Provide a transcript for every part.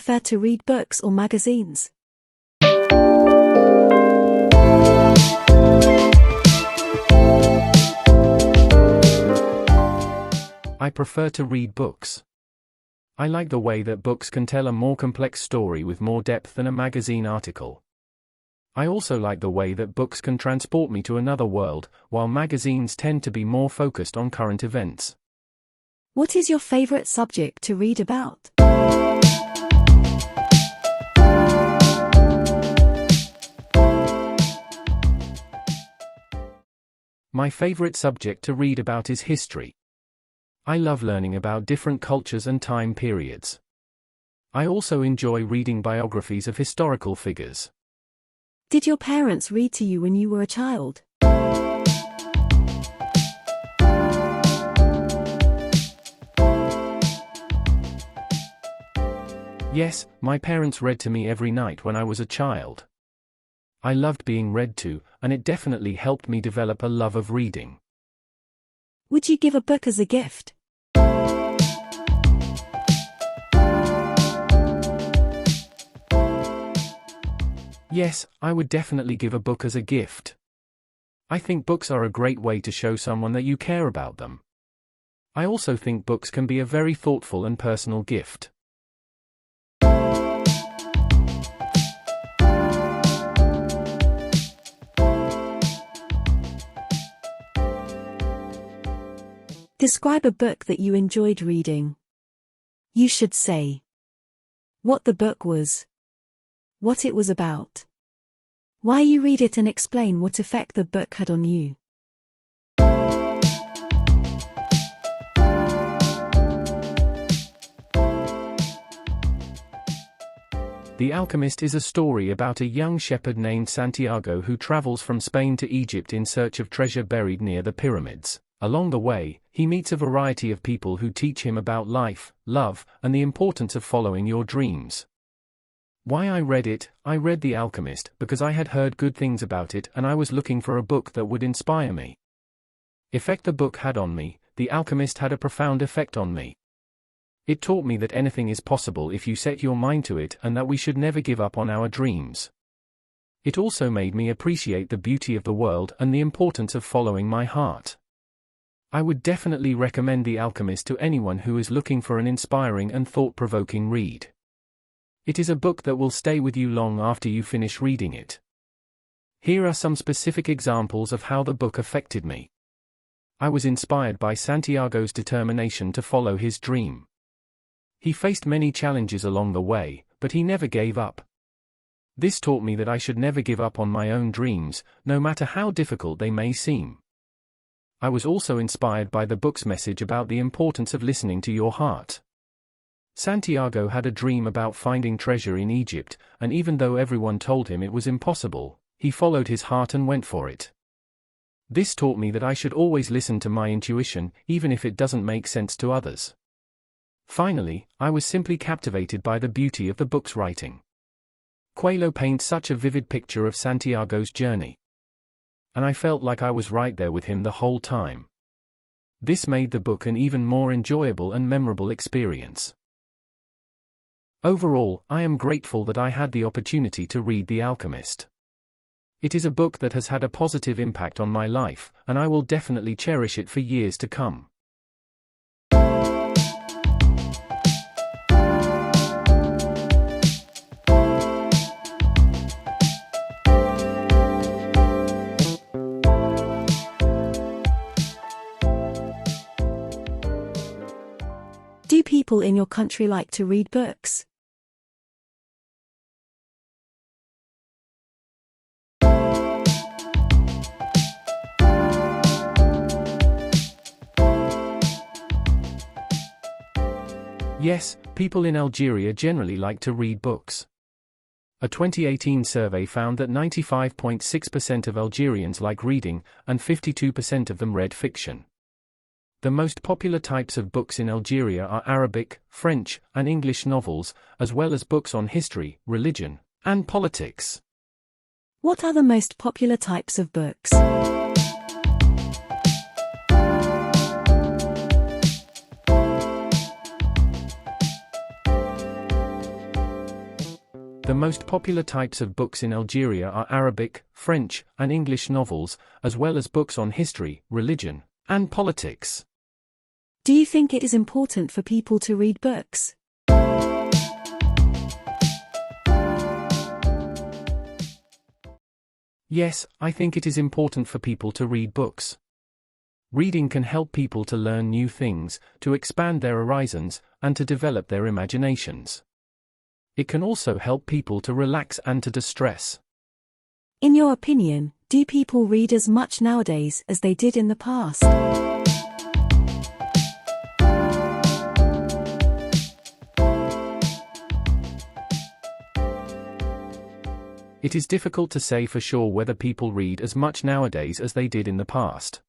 prefer to read books or magazines? I prefer to read books. I like the way that books can tell a more complex story with more depth than a magazine article. I also like the way that books can transport me to another world, while magazines tend to be more focused on current events. What is your favorite subject to read about? My favorite subject to read about is history. I love learning about different cultures and time periods. I also enjoy reading biographies of historical figures. Did your parents read to you when you were a child? Yes, my parents read to me every night when I was a child. I loved being read to, and it definitely helped me develop a love of reading. Would you give a book as a gift? Yes, I would definitely give a book as a gift. I think books are a great way to show someone that you care about them. I also think books can be a very thoughtful and personal gift. Describe a book that you enjoyed reading. You should say what the book was, what it was about, why you read it, and explain what effect the book had on you. The Alchemist is a story about a young shepherd named Santiago who travels from Spain to Egypt in search of treasure buried near the pyramids. Along the way, he meets a variety of people who teach him about life, love, and the importance of following your dreams. Why I read it? I read The Alchemist because I had heard good things about it and I was looking for a book that would inspire me. Effect the book had on me. The Alchemist had a profound effect on me. It taught me that anything is possible if you set your mind to it and that we should never give up on our dreams. It also made me appreciate the beauty of the world and the importance of following my heart. I would definitely recommend The Alchemist to anyone who is looking for an inspiring and thought-provoking read. It is a book that will stay with you long after you finish reading it. Here are some specific examples of how the book affected me. I was inspired by Santiago's determination to follow his dream. He faced many challenges along the way, but he never gave up. This taught me that I should never give up on my own dreams, no matter how difficult they may seem. I was also inspired by the book's message about the importance of listening to your heart. Santiago had a dream about finding treasure in Egypt, and even though everyone told him it was impossible, he followed his heart and went for it. This taught me that I should always listen to my intuition, even if it doesn't make sense to others. Finally, I was simply captivated by the beauty of the book's writing. Coelho paints such a vivid picture of Santiago's journey. And I felt like I was right there with him the whole time. This made the book an even more enjoyable and memorable experience. Overall, I am grateful that I had the opportunity to read The Alchemist. It is a book that has had a positive impact on my life, and I will definitely cherish it for years to come. Do people in your country like to read books? Yes, people in Algeria generally like to read books. A 2018 survey found that 95.6% of Algerians like reading, and 52% of them read fiction. The most popular types of books in Algeria are Arabic, French, and English novels, as well as books on history, religion, and politics. What are the most popular types of books? The most popular types of books in Algeria are Arabic, French, and English novels, as well as books on history, religion, and politics. Do you think it is important for people to read books? Yes, I think it is important for people to read books. Reading can help people to learn new things, to expand their horizons, and to develop their imaginations. It can also help people to relax and to distress. In your opinion, do people read as much nowadays as they did in the past? It is difficult to say for sure whether people read as much nowadays as they did in the past.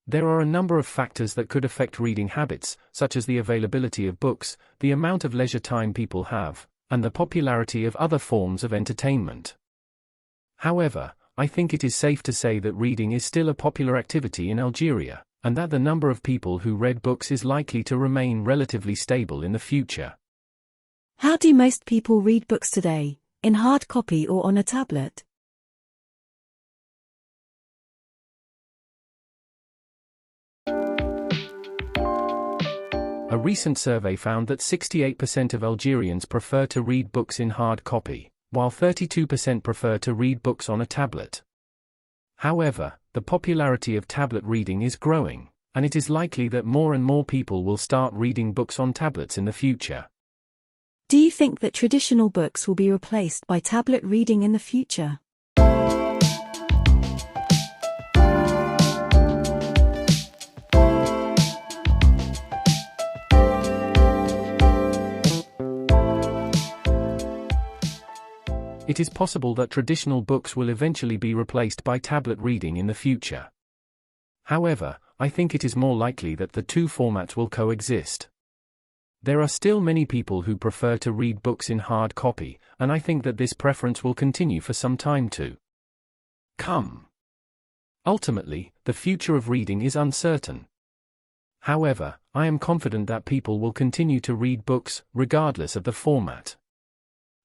There are a number of factors that could affect reading habits, such as the availability of books, the amount of leisure time people have, and the popularity of other forms of entertainment. However, I think it is safe to say that reading is still a popular activity in Algeria, and that the number of people who read books is likely to remain relatively stable in the future. How do most people read books today, in hard copy or on a tablet? A recent survey found that 68% of Algerians prefer to read books in hard copy, while 32% prefer to read books on a tablet. However, the popularity of tablet reading is growing, and it is likely that more and more people will start reading books on tablets in the future. Do you think that traditional books will be replaced by tablet reading in the future? It is possible that traditional books will eventually be replaced by tablet reading in the future. However, I think it is more likely that the two formats will coexist. There are still many people who prefer to read books in hard copy, and I think that this preference will continue for some time to come. Ultimately, the future of reading is uncertain. However, I am confident that people will continue to read books, regardless of the format.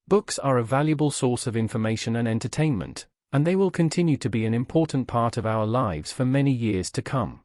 Books are a valuable source of information and entertainment, and they will continue to be an important part of our lives for many years to come.